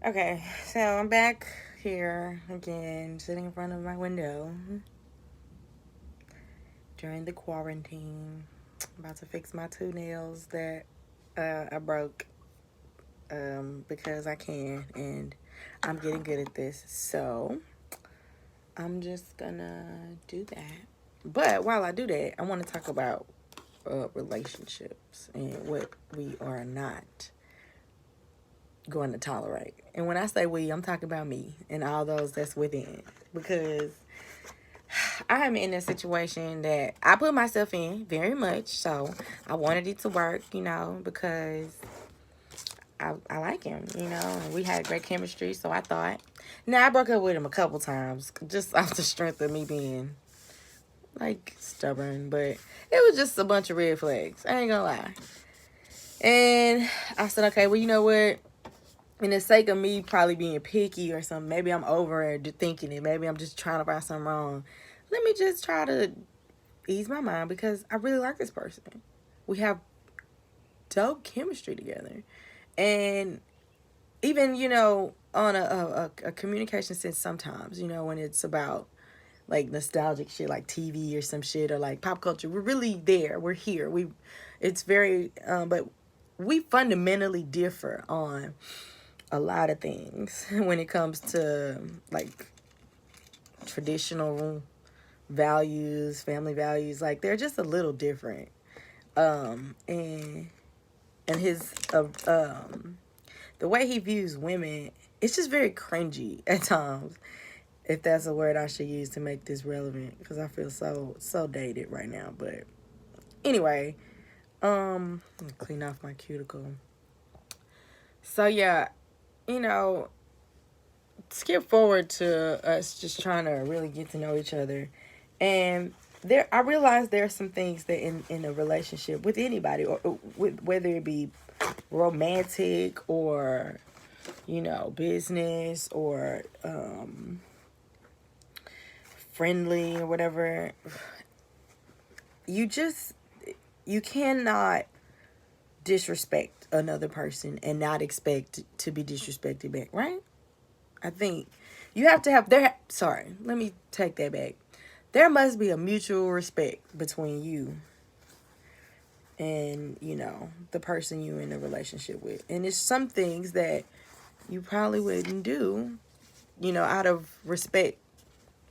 Okay, so I'm back here again, sitting in front of my window during the quarantine. About to fix my two nails that I broke because I can, and I'm getting good at this. So I'm just gonna do that. But while I do that, I want to talk about relationships and what we are not going to tolerate. And when I say we, I'm talking about me and all those that's within. Because I am in a situation that I put myself in very much. So I wanted it to work, because I like him, and we had great chemistry. So I thought. Now, I broke up with him a couple times just off the strength of me being like stubborn. But it was just a bunch of red flags. I ain't gonna lie. And I said, okay, well, you know what? In the sake of me probably being picky or something, maybe I'm over thinking it. Maybe I'm just trying to find something wrong. Let me just try to ease my mind because I really like this person. We have dope chemistry together. And even, on a communication sense sometimes, when it's about like nostalgic shit like TV or some shit or like pop culture, we're really there. We're here. It's very, but we fundamentally differ on a lot of things when it comes to like traditional values, family values. Like they're just a little different. And his the way he views women, it's just very cringy at times. If that's a word I should use to make this relevant, because I feel so dated right now. But anyway, let me clean off my cuticle. So yeah, you know, skip forward to us just trying to really get to know each other. And I realized there are some things that in a relationship with anybody, or with whether it be romantic or business or friendly or whatever, you just you cannot disrespect another person and not expect to be disrespected back, right? I think you have to have sorry, let me take that back. There must be a mutual respect between you and, the person you're in a relationship with. And it's some things that you probably wouldn't do, out of respect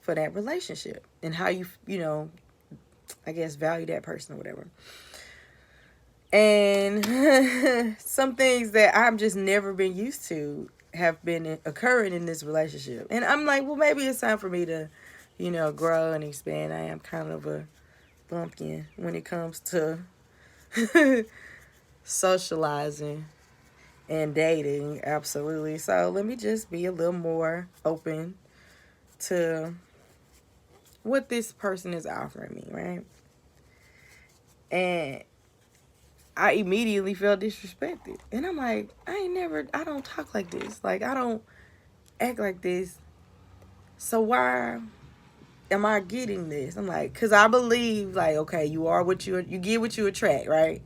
for that relationship and how I guess value that person or whatever. And some things that I've just never been used to have been occurring in this relationship. And I'm like, well, maybe it's time for me to, grow and expand. I am kind of a bumpkin when it comes to socializing and dating. Absolutely. So let me just be a little more open to what this person is offering me, right? And I immediately felt disrespected. And I'm like, I don't talk like this. Like, I don't act like this. So why am I getting this? I'm like, because I believe, like, okay, you are you get what you attract, right?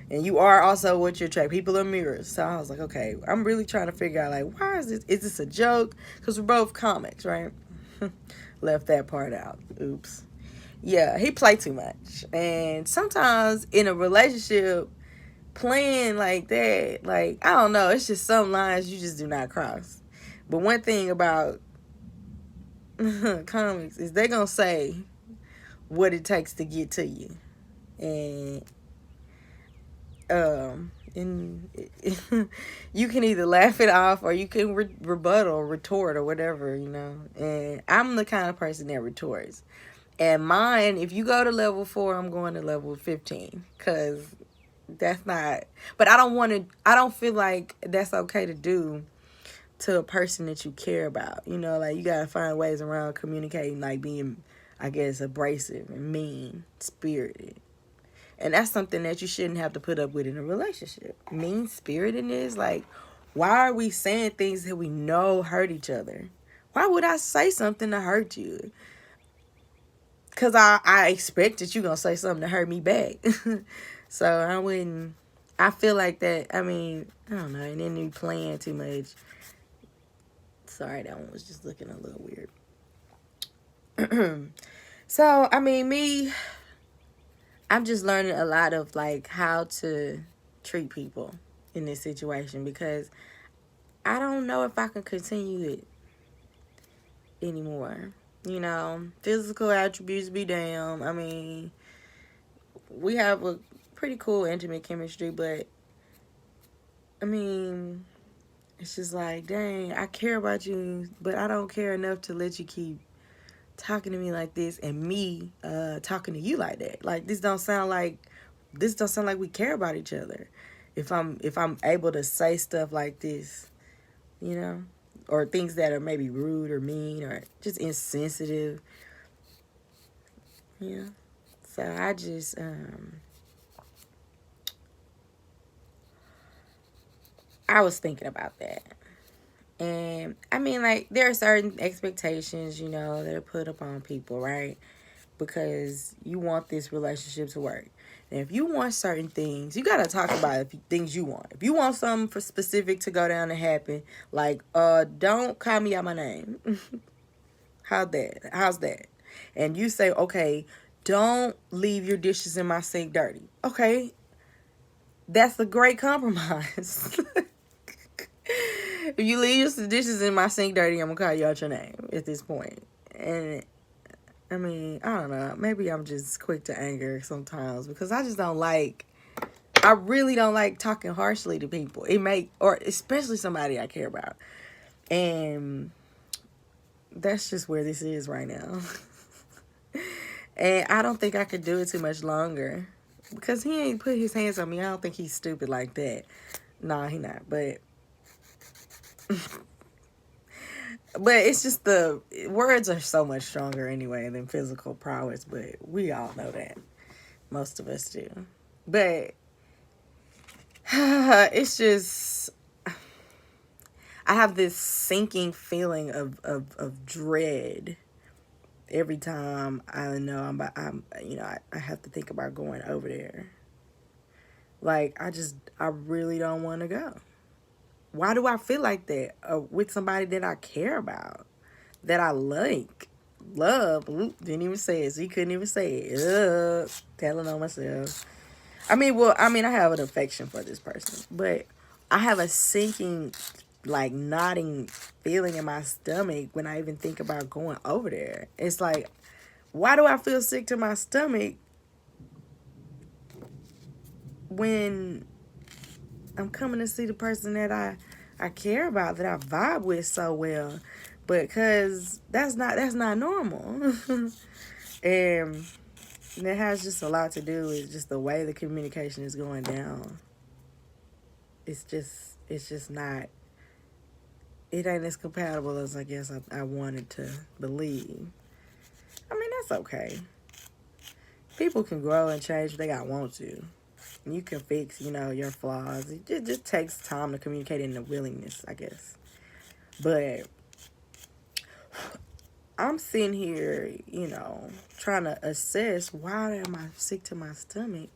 And you are also what you attract. People are mirrors. So I was like, okay, I'm really trying to figure out, like, why is this? Is this a joke? Because we're both comics, right? Left that part out. Oops. Yeah, he played too much. And sometimes in a relationship, playing like that, like, I don't know, it's just some lines you just do not cross. But one thing about comics is they gonna say what it takes to get to you. And you can either laugh it off or you can rebuttal or retort or whatever, and I'm the kind of person that retorts. And mine, if you go to level 4, I'm going to level 15, because that's not, but I don't feel like that's okay to do to a person that you care about. Like, you gotta find ways around communicating, like being, I guess, abrasive and mean spirited. And that's something that you shouldn't have to put up with in a relationship. Mean spiritedness, like, why are we saying things that we know hurt each other? Why would I say something to hurt you? Because I expect that you're going to say something to hurt me back. So I feel like that, I mean, I don't know, and then you playing too much. Sorry, that one was just looking a little weird. So, I mean, I'm just learning a lot of like how to treat people in this situation, because I don't know if I can continue it anymore. You know, physical attributes be damn. I mean, we have a pretty cool intimate chemistry, but I mean, it's just like, dang, I care about you, but I don't care enough to let you keep talking to me like this, and me talking to you like that. Like, this don't sound like we care about each other. If I'm able to say stuff like this, you know, or things that are maybe rude or mean or just insensitive, you know. So I just I was thinking about that. And I mean, like, there are certain expectations, you know, that are put upon people, right? Because you want this relationship to work. And if you want certain things, you got to talk about things you want. If you want something for specific to go down and happen, like, don't call me out my name. How's that? And you say, okay, don't leave your dishes in my sink dirty. Okay, that's a great compromise. If you leave your dishes in my sink dirty, I'm going to call you out your name at this point. And, I mean, I don't know. Maybe I'm just quick to anger sometimes, because I really don't like talking harshly to people. Or especially somebody I care about. And that's just where this is right now. And I don't think I could do it too much longer, because he ain't put his hands on me. I don't think he's stupid like that. Nah, he not. But it's just the words are so much stronger anyway than physical prowess. But we all know that. Most of us do. But it's just, I have this sinking feeling of dread every time I know I have to think about going over there. Like, I really don't want to go. Why do I feel like that with somebody that I care about, that I love? Didn't even say it. So he couldn't even say it. Telling on myself. I have an affection for this person, but I have a sinking, like, knotting feeling in my stomach when I even think about going over there. It's like, why do I feel sick to my stomach when I'm coming to see the person that I care about, that I vibe with so well? Because that's not normal. And that has just a lot to do with just the way the communication is going down. It's just not, it ain't as compatible as I guess I wanted to believe. I mean, that's okay. People can grow and change if they want to. You can fix, your flaws. It just takes time to communicate and the willingness, I guess. But I'm sitting here, trying to assess, why am I sick to my stomach?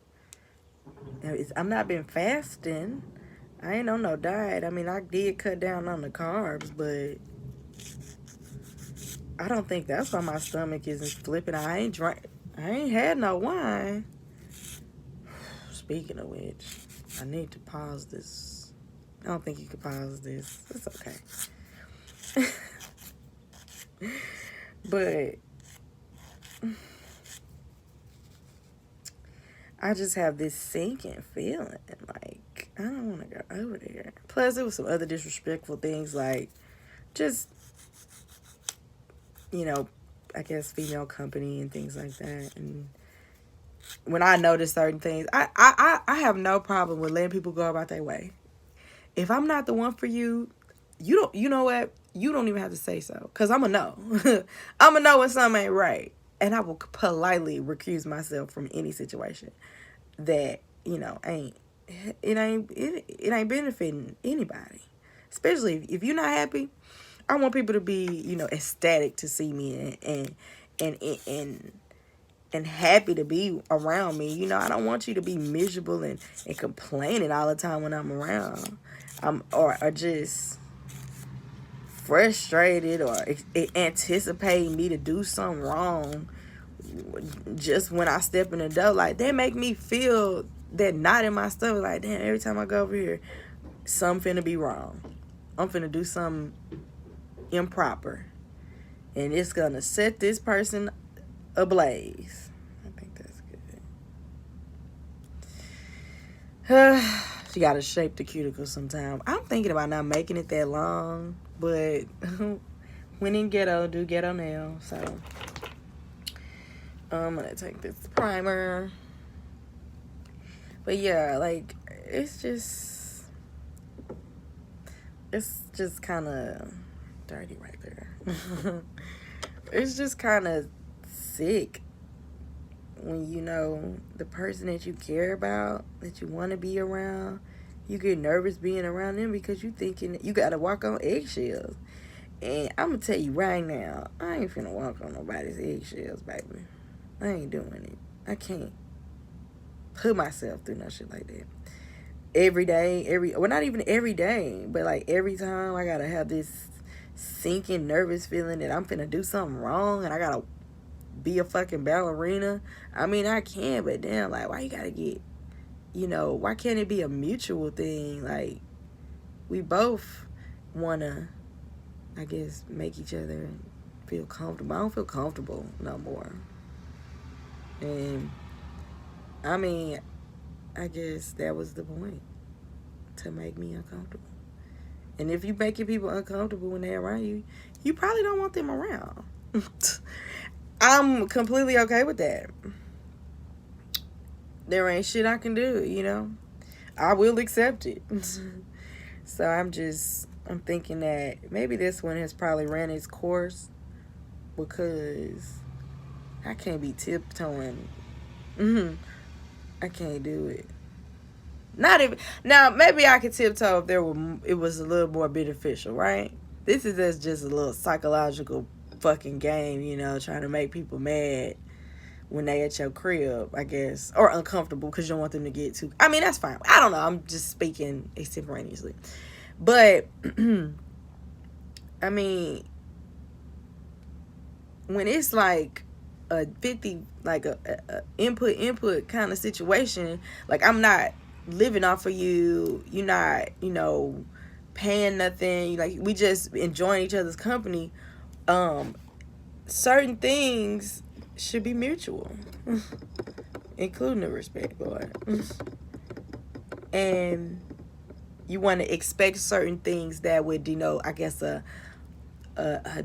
I'm not been fasting. I ain't on no diet. I mean, I did cut down on the carbs, but I don't think that's why my stomach isn't flipping. I ain't had no wine. Speaking of which, I need to pause this. I don't think you can pause this. It's okay. But I just have this sinking feeling. Like, I don't want to go over there. Plus, there was some other disrespectful things, like just, I guess female company and things like that. And when I notice certain things, I have no problem with letting people go about their way. If I'm not the one for you, you know what? You don't even have to say so, because I'm going to know. I'm going to know when something ain't right. And I will politely recuse myself from any situation that, ain't benefiting anybody. Especially if you're not happy. I want people to be, ecstatic to see me and happy to be around me. I don't want you to be miserable and complaining all the time when I'm around. Or just frustrated or anticipating me to do something wrong just when I step in the door. Like, they make me feel that knot in my stomach. Like, damn, every time I go over here, something finna be wrong. I'm finna do something improper. And it's gonna set this person ablaze. I think that's good. You gotta shape the cuticle sometime. I'm thinking about not making it that long, but when in ghetto, do ghetto nails. So I'm gonna take this primer. But yeah, like, it's just kind of dirty right there. It's just kind of sick when, you know, the person that you care about, that you want to be around, you get nervous being around them because you thinking you got to walk on eggshells. And I'm going to tell you right now, I ain't finna walk on nobody's eggshells, baby. I ain't doing it. I can't put myself through no shit like that. Every day, well, not even every day, but like every time I got to have this sinking nervous feeling that I'm finna do something wrong and I got to be a fucking ballerina. I mean, I can, but damn, like, why you gotta get, you know, why can't it be a mutual thing? Like, we both wanna, I guess, make each other feel comfortable. I don't feel comfortable no more. And I mean, I guess that was the point, to make me uncomfortable. And if you making people uncomfortable when they're around you, you probably don't want them around. I'm completely okay with that. There ain't shit I can do, you know. I will accept it. So I'm thinking that maybe this one has probably ran its course, because I can't be tiptoeing. I can't do it. Not even now. Maybe I could tiptoe if it was a little more beneficial, right? This is just a little psychological fucking game, you know, trying to make people mad when they at your crib, I guess, or uncomfortable because you don't want them to get too. I mean, that's fine. I don't know. I'm just speaking extemporaneously, but I mean, when it's like a 50, like a input kind of situation, like, I'm not living off of you, you're not, you know, paying nothing, like, we just enjoying each other's company. Certain things should be mutual, including the respect, boy. And you want to expect certain things that would denote, I guess, a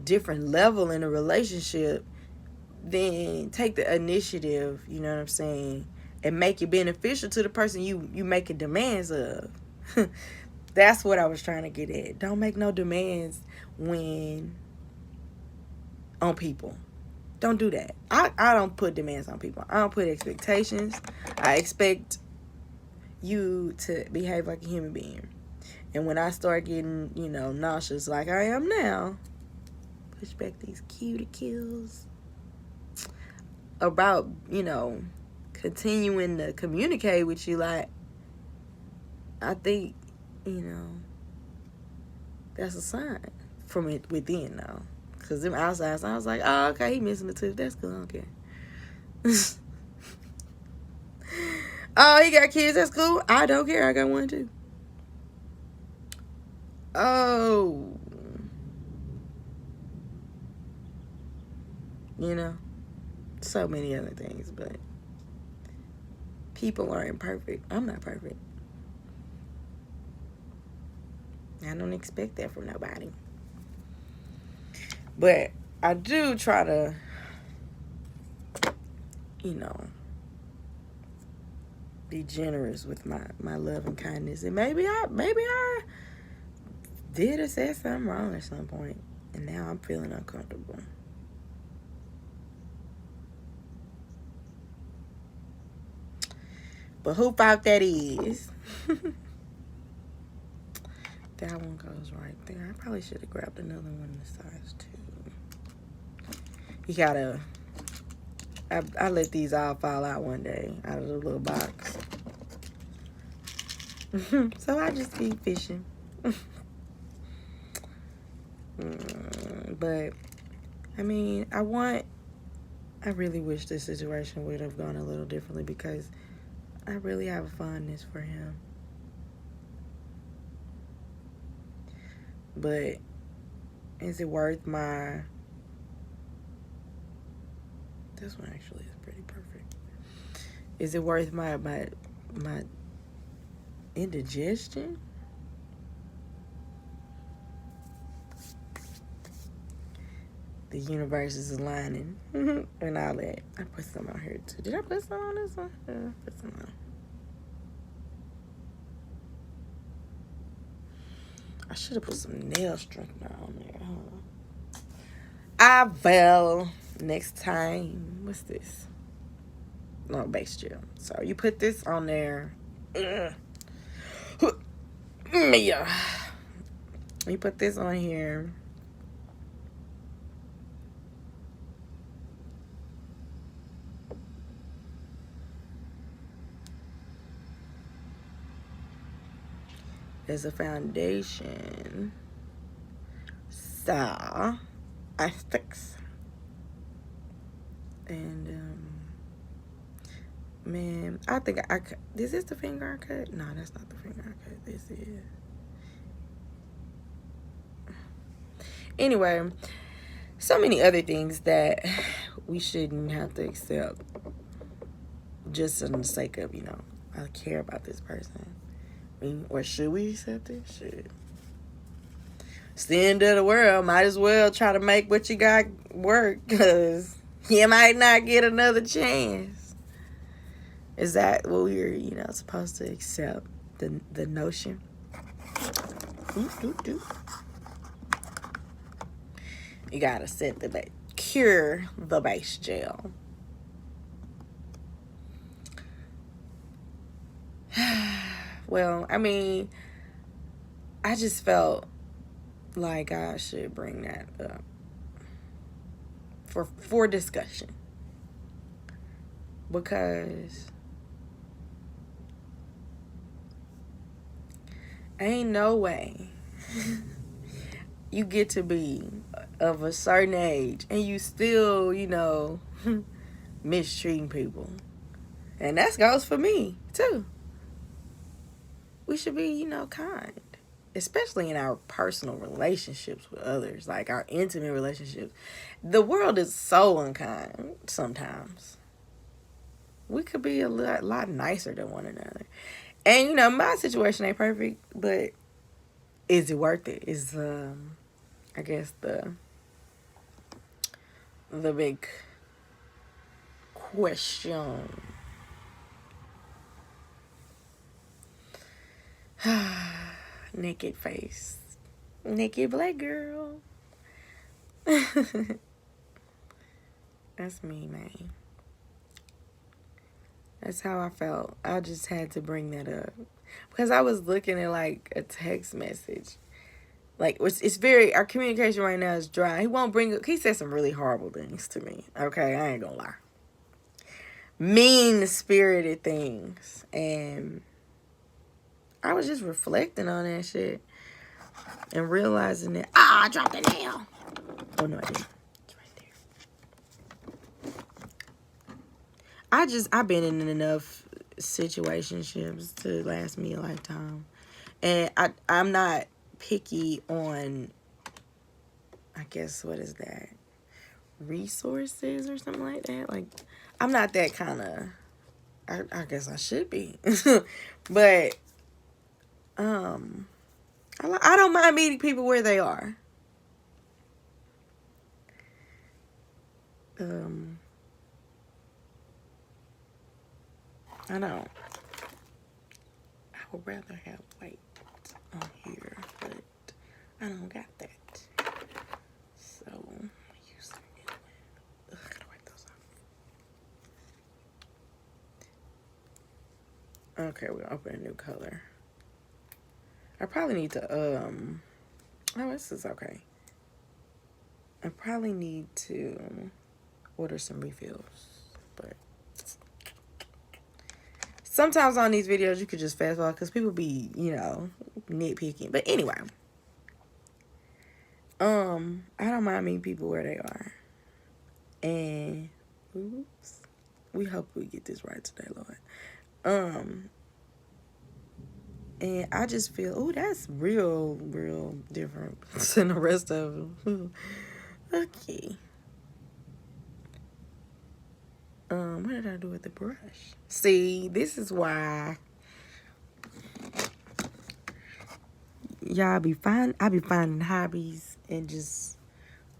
different level in a relationship. Then take the initiative, you know what I'm saying, and make it beneficial to the person you making demands of. That's what I was trying to get at. Don't make no demands on people. Don't do that. I don't put demands on people. I don't put expectations. I expect you to behave like a human being. And when I start getting, you know, nauseous like I am now, push back these cuticles about, you know, continuing to communicate with you. Like, I think, you know, that's a sign from it within now. Because them outside signs, I was like, oh, okay, he missing the tooth. That's cool. I don't care. Oh, he got kids. That's cool. I don't care. I got one too. Oh. You know, so many other things, but people are imperfect. I'm not perfect. I don't expect that from nobody. But I do try to, you know, be generous with my love and kindness. And maybe I did or said something wrong at some point, and now I'm feeling uncomfortable. But who thought that is? That one goes right there. I probably should have grabbed another one this size too. You gotta, I let these all fall out one day out of the little box. So I just keep fishing. But, I mean, I really wish this situation would have gone a little differently because I really have a fondness for him. But is it worth my... This one actually is pretty perfect. Is it worth my indigestion? The universe is aligning and all that. I put some on here too. Did I put some on this one? Yeah, I put some on. I should have put some nail strengthener on there. I will next time. What's this? No, base gel. So you put this on there. Yeah. You put this on here. As a foundation. So I fix. And man, I think I cut. Is this the finger I cut? No, that's not the finger I cut. This is. Anyway, so many other things that we shouldn't have to accept just for the sake of, I care about this person. I mean, or should we accept it? Should. It's the end of the world. Might as well try to make what you got work, because you might not get another chance. Is that what we're, supposed to accept? The notion? You gotta set the base. Cure the base gel. Well, I mean, I just felt like I should bring that up for discussion, because ain't no way you get to be of a certain age and you still, mistreating people. And that goes for me too. We should be, kind. Especially in our personal relationships with others, like our intimate relationships. The world is so unkind sometimes. We could be a lot nicer than one another. And, my situation ain't perfect, but is it worth it? Is, I guess, the big question. Naked face. Naked black girl. That's me, man. That's how I felt. I just had to bring that up. Because I was looking at, like, a text message. Like, it's very... Our communication right now is dry. He won't bring... He said some really horrible things to me. Okay? I ain't gonna lie. Mean-spirited things. And I was just reflecting on that shit. And realizing that... I dropped the nail. Oh, no, I didn't. It's right there. I've been in enough situationships to last me a lifetime. And I'm not picky on, I guess, what is that? Resources or something like that? Like, I'm not that kind of... I guess I should be. But, I don't mind meeting people where they are. I don't. I would rather have white on here, but I don't got that. So, use some new one. Ugh, I gotta wipe those off. Okay, we'll open a new color. I probably need to, oh, this is okay. I probably need to order some refills, but sometimes on these videos you could just fast forward because people be, nitpicking. But anyway, I don't mind meeting people where they are. And oops, we hope we get this right today, Lord. And I just feel, oh, that's real different than the rest of them. Okay. What did I do with the brush? See, this is why I be finding hobbies and just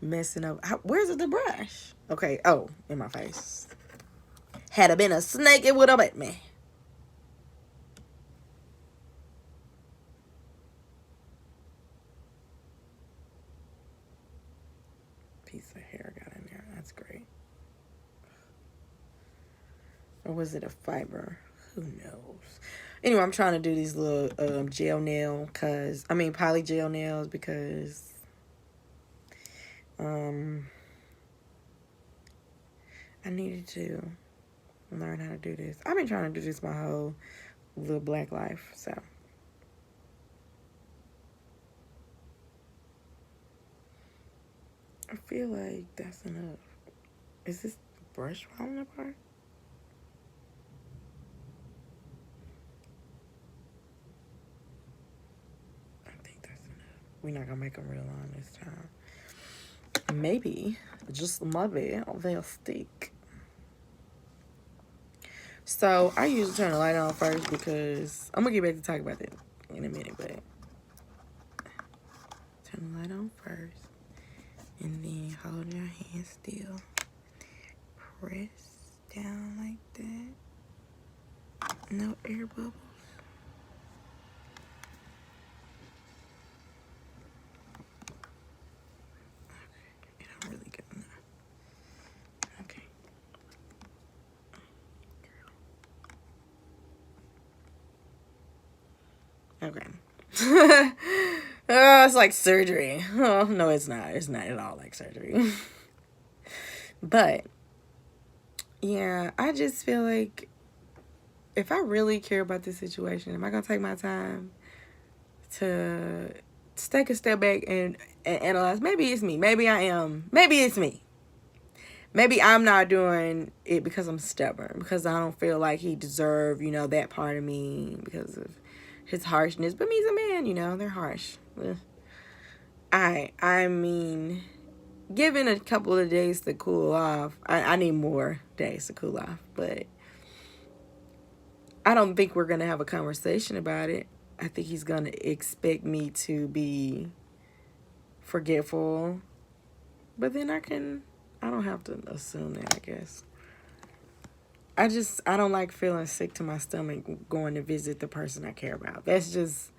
messing up. Where's the brush? Okay, oh, in my face. Had it been a snake, it would have bit me. Piece of hair got in there. That's great. Or was it a fiber? Who knows? Anyway, I'm trying to do these little gel nail poly gel nails because I needed to learn how to do this. I've been trying to do this my whole little black life, so. I feel like that's enough. Is this brush falling apart? I think that's enough. We're not gonna make them real long this time. Maybe just maybe they'll stick. So I usually turn the light on first because I'm gonna get back to talk about that in a minute, but turn the light on first and then hold your hand still. Press down like that. No air bubbles. Okay, it don't really good enough. Okay. Okay. It's like surgery. Oh, no, it's not. It's not at all like surgery. But, yeah, I just feel like if I really care about this situation, am I going to take my time to take a step back and analyze? Maybe it's me. Maybe I am. Maybe it's me. Maybe I'm not doing it because I'm stubborn, because I don't feel like he deserved, that part of me because of his harshness. But he's a man, they're harsh. I mean, given a couple of days to cool off, I need more days to cool off, but I don't think we're going to have a conversation about it. I think he's going to expect me to be forgetful, but then I don't have to assume that, I guess. I don't like feeling sick to my stomach going to visit the person I care about. That's just